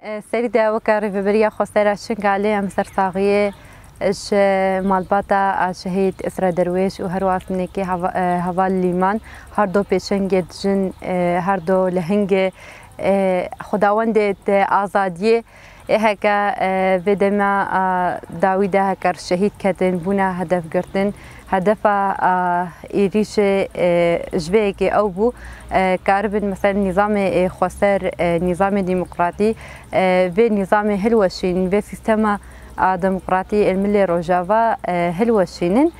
سيدة وكاري فيبريا خسارة شنقالي مسر صاغية اش مالباتا شهيد اسرى درويش وهرواس منيكي هوال ليمان هردو بيشنجد جن هردو لهنجي خداوند آزادیه هکا ودما داویده هکر شهید کردن بونا هدف گرتن هدف ایریش جوه که او بو کاربن مثلا نظام خسر نظام ديمقراطي و نظام هلوشين و سيستم ديمقراطي الملي روجافا هلوشين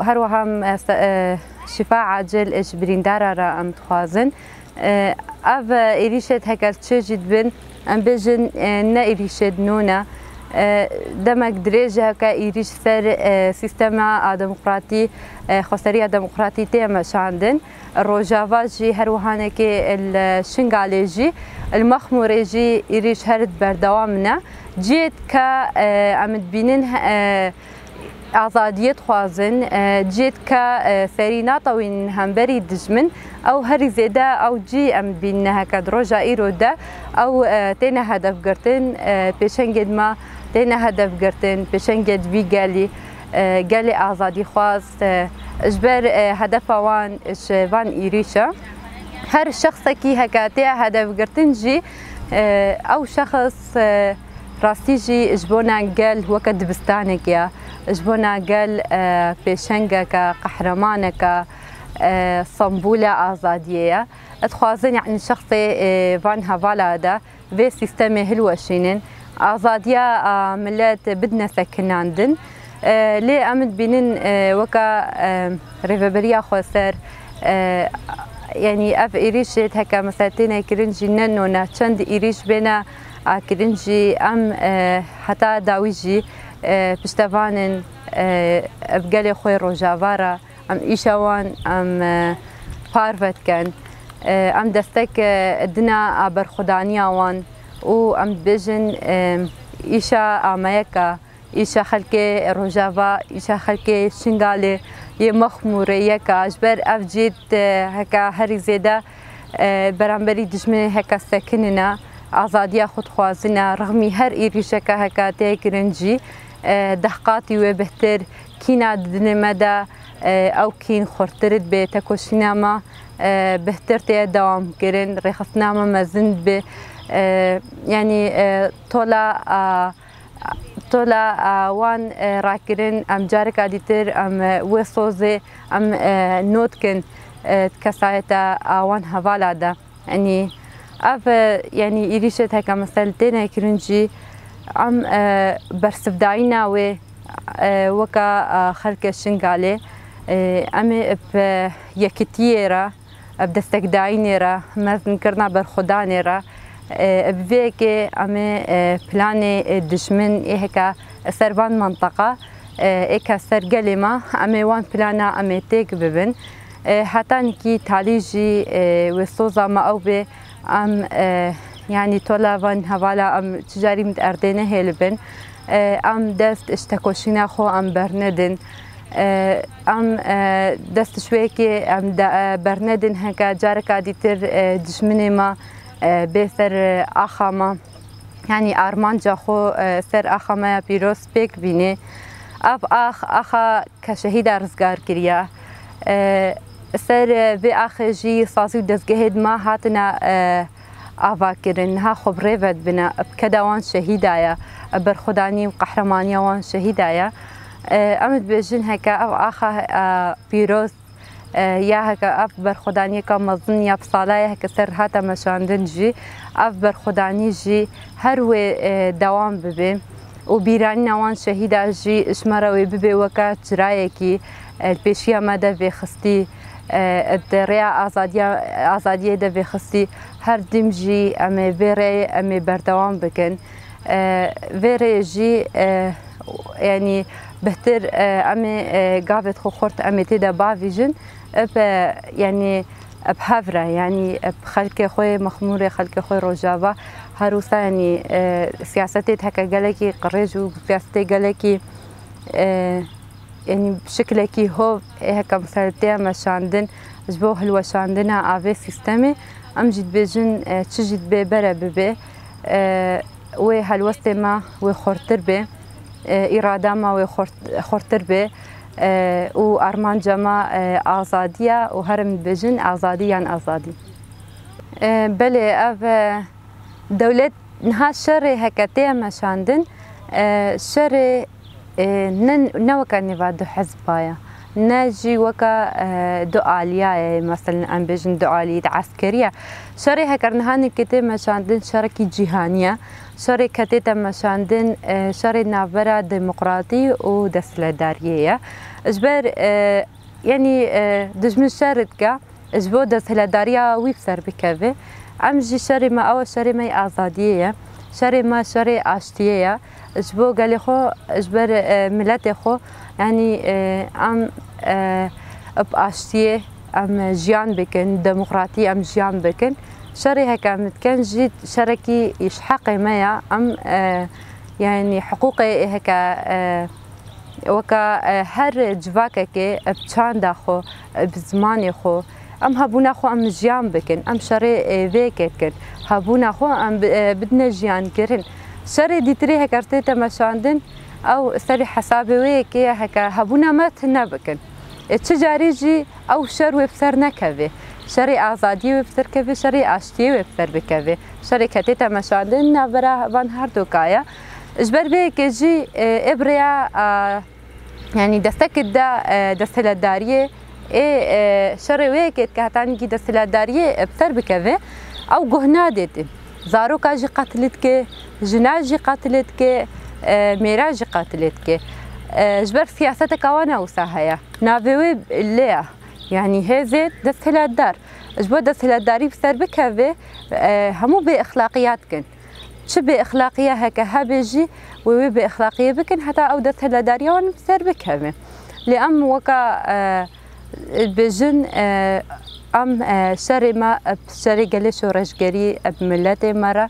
هروهم شفاء عاجل اش بريندارا را ام تخوازن اف ایریشت هکر چه جد بن ام بجن نه ایریشت نونا دمك دريجة هكا إيريش سر سيستم ديمقراطي خسرية ديمقراطي تيما شاندن الروجافا جي هروهانكي الشنغالي جي المخموري جي إيريش هرد بردوامنا جيت كا عمد بينن آزادية خوازن جيت كا سرينا طوين همبري دجمن أو هري زيدا أو جي أم بينها كدروجا إيرودا أو تينا هدف قرتن بيشنجد ما تينا هدف قرتن بيشنجد في قالي آزادي خواز اجبر هدف وان فان إيريشا هر شخص كي هكاتي هدف قرتن جي أو شخص راستيجي اجبونا قال وقت بستانك يا اجبونا قال بيشنجك قحرمانك صنبولة آزادية اتخوازن يعني شخصي فان هافالا دا في سيستمي هلوشينن آزادية ملات بدنا سكن عندن لي أمد بينن وكا ريفابريا خوسر يعني اف إيريشت هكا مساتينا كرنجي ننونا چند إيريش بينا كرنجي ام حتى داويجي بشتفانن بقالي خوي روجافارا ام ايشوان ام بارفت كان ام دستك دنا برخدانيا وان و ام بيجن ايشا امايكا ايشا خلكي روجافا ايشا خلكي شنغالي يمخموري يكا اجبر افجيت هكا هري زيدا برامبري دجمن هكا ساكننا آزادية خود خوازنا رغمي هر إيريشكا هكا تيكرنجي دحقاتي وبهتر كينا دنمدا أو كين خورترد بتكوشناما بهتر تي دوام كرن رخصناما مزند ب يعني طولا وان راكرن ام جارك اديتر ام وصوزي ام نوتكن كسايتا وان هفالادا يعني اف يعني إيريشت هكا مسألتين كرنجي عم برسفداينا و وكا خلق الشنغالي امي بيكتيرا بدستقداينيرا مازن كرنا برخدانيرا بفيكي امي بلاني دشمن هكا سربان منطقة ايكا سرقلما امي وان بلانا امي تيك ببن حتى نكي تاليجي وصوزا ما او بي ام يعني تولا فان هوالا ام تجاري متأردينه هيلبن ام دست اشتكوشينا خو ام برندن ام دست شويكي ام برندن هكا جاركا ديتر دشمني ما بسر اخاما يعني ارمان جاخو سر اخاما بيروس بيك بيني اف اخا كشهيد رزقار كريا سر في آخر صازي ودزجهد ما هاتنا آفاكرن ها خبريفت بنا بكدوان شهيدايا برخداني وقحرمانيا وان شهيدايا أمد بجن هكا أو آخا بيروس يا هكا أف برخداني كمظن يا بصالايا هكا سر هاتا مشاندن جي أف برخداني جي هروي دوام ببي وبيراني وان شهيدا جي اشمروي ببي وكا جرايكي البيشيا مادا في خستي الدريا آزادية دا في خستي هر دمجي أمي فيري أمي بردوام بكن فيري جي يعني بهتر أمي قافت خورت أمي تيدا بافيجن يعني بهافرة يعني بخلق خوي مخموري خلق خوي روجافا هروسا يعني سياستي هكا قالكي قريج وسياستي قالكي يعني بشكل كي هو هكا مسألتين مشاندن جبوه الوشاندنا افي سيستمي ام جد بيجن تشجد بي برا ببي و هلوسته ما و خورتر به اراده ما و خورتر به و ارمان جما آزادیه و هرم بجن آزادی یان آزادی بله اف دولت نها شر هکته مشاندن شر نوکا نواد حزبايا نجي وكا دعالية مثلا أم بيجن دعالية عسكرية شري هكرنهاني كتي مشاندن شركي جهانية شري كتي مشاندن شري نافرة ديمقراطي ودسلدارية اجبر يعني دجمن شردكا اجبو دسلدارية ويبسر بكافي أم جي شري ما أو شري ما آزادية شري ما شري عشتية اجبو قالي خو اجبر ملتي خو يعني ام باشتيه ام جيان بكن ديمقراطيه ام جيان بكن شري هكا متكن جيت شركي يشحق مايا ام يعني حقوقي هكا وكا هر جواكك بچان داخو بزماني خو ام هبونا خو ام جيان بكن ام شري فيككن هبونا خو ام بدنا جيان كرن شري ديتري هكرتي مشاندن او سري حسابي ويكي هكا هبونا ما تنبكن التجاري جي او شر وبسر نكفي شري ازادي وبسر كفي شري اشتي وبسر بكفي شري كتيتا مشاندن نبرا بان هردوكايا اجبر بيكي جي ابريا يعني دستكدا دستلداريه شري ويكي كهتاني كي دستلداريه بسر بكفي او جهنادتي زاروكا جي قتلتك جناجي قتلتك ميراجي قاتلتك جبر سياستك وانا وساهيا نافوي اللي يعني هزت دسهلا الدار جبر دسهلا الداري بسر بكافي همو باخلاقياتكن شو باخلاقيه هكا هبجي وي باخلاقيه بكن حتى او دسهلا داري وانا بسر بكافي لام وكا بجن ام شري ما شري قالش ورجقري بملتي مره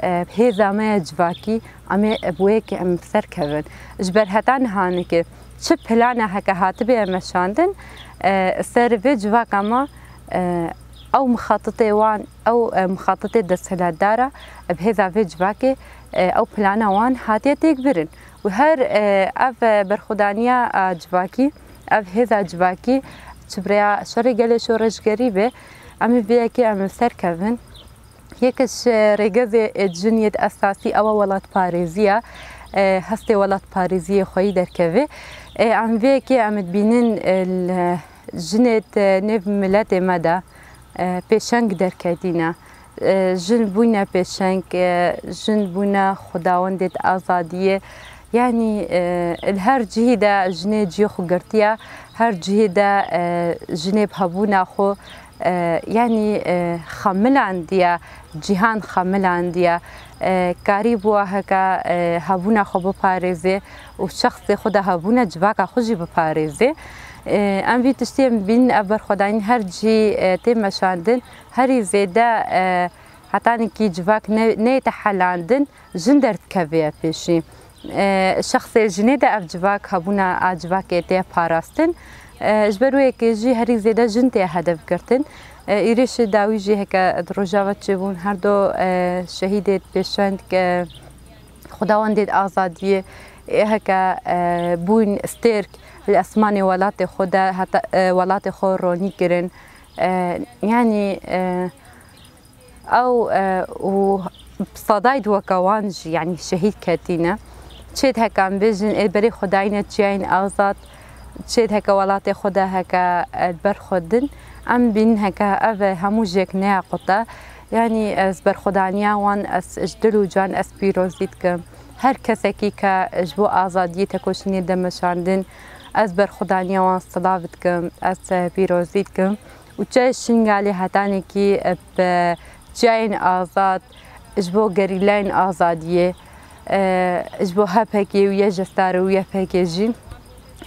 بهذا ما جواكي أمي أبويك أم سركبن جبر هتان هانك شب هلانا هكا هاتبي مشاندن سرفي جواك أما أو مخططي وان أو مخططي دسهلا دارا بهذا في جواكي أو بلانا وان هاتي تكبرن وهر أف برخدانيا جواكي أف هذا جواكي شبريا شري قالي شو رج قريبة أمي بيكي أم سركبن يكش رجزي جنية أساسي أو ولات باريزية هستي ولات باريزية خوي دركبي عم فيكي عم تبينين جنة نف ملاتي مدى بيشنك دركدينا جن بونا بيشنك جن بونا خداوندت آزادية يعني الهر جهيدة جنة جيخو قرتيا هر جهيدة جنة بهبونا خو يعني خامل عنديا جهان خامل عنديا كاري بوا هكا هبونا خو بپاريزه وشخص خدا هبونا جواكا خوجي بپاريزه ام في تشتيم بين ابر خداين هر جي تي مشاندن هري زيدا حتى كي جواك نيتحل عندن جندر كافيا بيشي شخص جنيدا اف جواك هبونا جواك تي باراستن اجبروي كيجي هري زيدا جنتي هدف كرتن ايريش داوي جي هكا دروجاوات تشبون هردو شهيدة بيشاند خداوندت آزادية هكا بون ستيرك الاسماني ولاتي خدا حتى ولاتي خو روني كرن يعني او وبصدايد وكوانج يعني شهيد كاتينا تشيد هكا بيجن بري خداينا تشين آزاد تشيد هكا ولاتي خدا هكا البر خدن ام بين هكا اف همو جيك ناقطه يعني از برخدانيا وان از اجدلو جان از بيروزيتكم هر كسكي كا جبو آزادية تكوشني دمشاندن از برخدانيا وان صلابتكم از بيروزيتكم وجاي شنغالي هتاني كي بجاين آزاد جبو قريلين آزادية جبو هبكي ويا جستار ويا بكيجين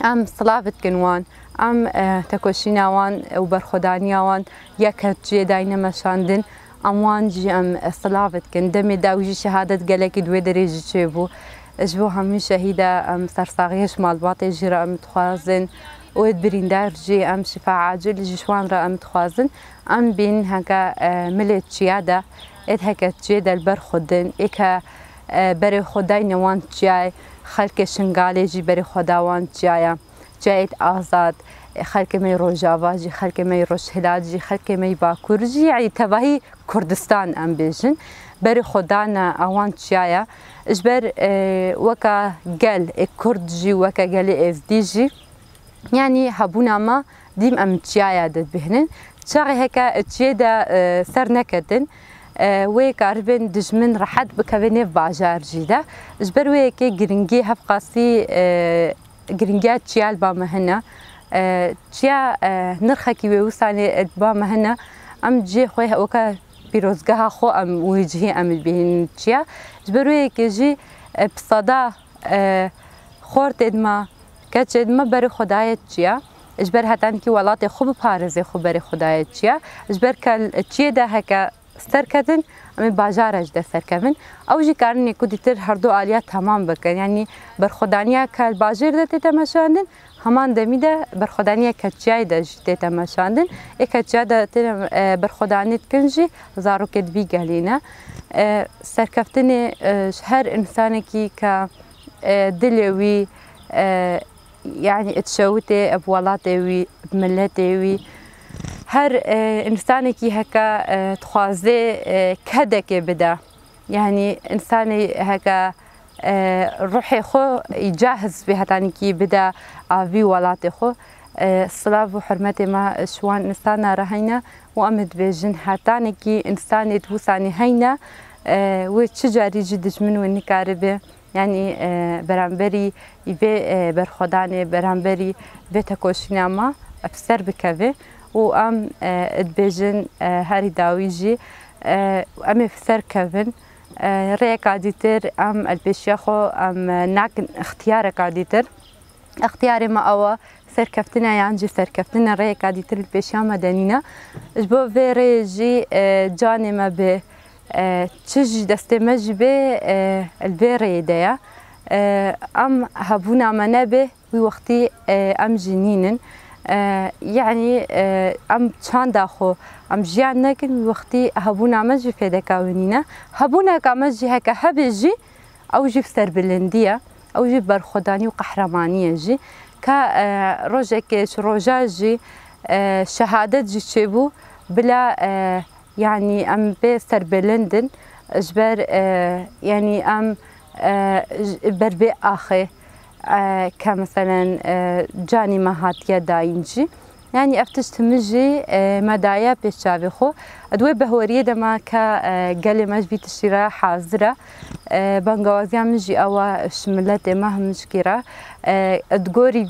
ام صلابتكن وان ام تكوشينا وان وبرخدانيا وان يكت جي داينا مشاندن اموان جي ام صلابتكن دمي داوجي شهادة قالك دوي دريجي تشيبو جبو همي شهيدة ام سرساغيش مال باطي جيرا ام تخوازن ويد بريندار جي ام شفاء عاجل جي شوان را ام تخوازن ام بين هكا ملت شيادة اد هکا چی دل بر خودن ایکا بر خدای نوان چیای خلق شنگاله جی بر خداوان چیایا جایت آزاد خلق می روجاوا جی خلق می روشهلات جی خلق می باکور جی یعنی تباهی کردستان ام بیجن بر خدانا اوان چیایا اجبر وکا گل کرد جی وکا گل ازدی جی يعني هبونا ما ديم ام تشايا دد بهنن شاغي هكا تشيدا سر نكدن ويكاربن دجمن راحت بكابيني باجار جيدا جبر ويكي جرينجي هفقاسي جرينجات تشيال بامهنا تشيا نرخكي ويوساني بامهنا ام جي خويا وكا بيروزغها خو ام وجهي ام بهن تشيا جبر ويكي جي بصدا خورت ادما كتشد ما بري خدايت چيا اجبر هتان كي ولات خوب پارزه خوب بري خدايت چيا اجبر كل چي ده هكا ستركدن ام باجارج ده سركبن او جي كارني كوديتر هردو اليات تمام بكن يعني بر خدانيا كل باجر ده تتمشاندن همان دميده بر خدانيا كچاي ده تتمشاندن اكچا ده بر خدانيت كنجي زارو كدبي گلينا سركفتني هر انسان كي ك دلوي يعني اتشوتي بولاتي وي بملتي وي هر انساني كي هكا تخوازي كهدك بدا يعني انساني هكا روحي خو يجهز بها تاني كي بدا في ولاتي خو الصلاة وحرمتي ما شوان انسانا رهينا وامد بجن هاتاني كي انساني توساني هينا وتشجاري جدج من ونكاربه يعني برانبري يبي برخداني برانبري بتكوشنا ما أفسر بكذا وأم ادبجن هاري داويجي أم أفسر كذا رأيك عديتر أم البشيخو أم ناكن اختيارك عديتر اختياري ما أوا سركفتنا يعني سركفتنا رأيك عديتر البشيا مدنينا جبو في ريجي جاني ما به تشج دستمج به البيري ديا ام هبونا منابه وقتي ام جنينن يعني ام چاند اخو ام جيان نكن وقتي هبونا مج في دكاونينا هبونا كمج هكا هبجي او جي سر بلنديه او جي برخداني وقهرمانيه جي كا روجك روجاجي شهاده جي تشبو بلا يعني ام بيستر بلندن اجبر يعني ام بربي اخي كمثلا جاني مهاتيا داينجي يعني افتش تمجي مدايا بيشافي خو ادوي بهوريه دما كقال ماج بيت الشراء حاضره بنغوازيا مجي اوا شملت ما مشكره تقوري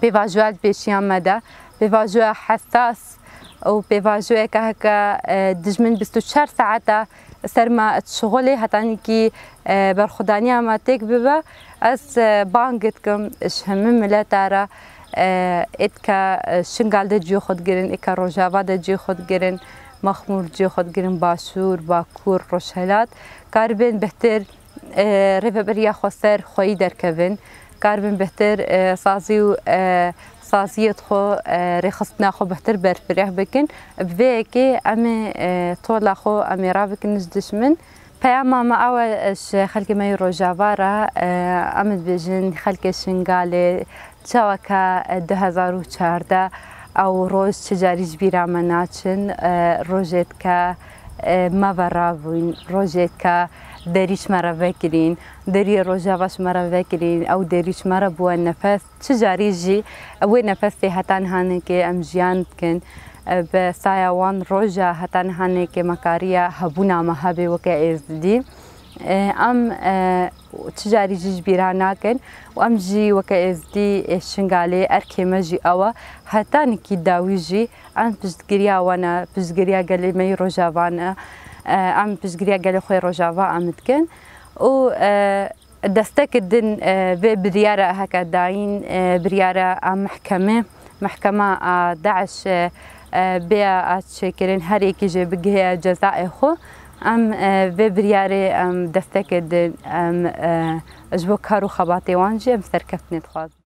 بفاجوال بيشيان مدى بفاجوال حساس او بيفاجوه كهكا دجمن 24 ساعة سرما شغلي هتاني كي برخدانيا ما تك ببا اس بانجتكم شهم ملاتارا اتكا شنغال ده جو خود گرن اكا روجاوا ده جو خود گرن مخمور جو خود گرن باشور باكور روشهلات كاربن بهتر ريفبريا خسر خوي دركبن كاربن بهتر سازي سازيت خو رخصتنا خو بهتر برفرح بكن بذيكي امي طول خو امي رابك نجدش من بياما ما اول خلقي ما روجافارا امد بجن خلقي شنغالي تشاوكا 2014 او روز تجاري جبيرا مناتشن روجت كا ما برابوين روجت كا دريش مرة فاكرين دري روجافاش مرة فاكرين او دريش مرة بوا النفس تجاري جي او نفسي هتان هانكي ام جيان كن بسايا وان روجا هتان هانكي مكاريا هبونا مهبي وكا ازدي ام تجاري جي جبيرانا كن وام جي وكا ازدي شنغالي اركي مجي اوا هتان كي داويجي ام بجدقريا وانا بجدقريا قالي مي روجافانا ام بجدقريا قالي خوي روجافا امتكن و دستكدن بريارة هكا داين بريارة محكمة داعش بيا اتشكرين هريكي جي بقيا جزائي خو ام بريارة ام دستكدن ام اجبو كارو خباطي وانجي ام سركفتني تخواز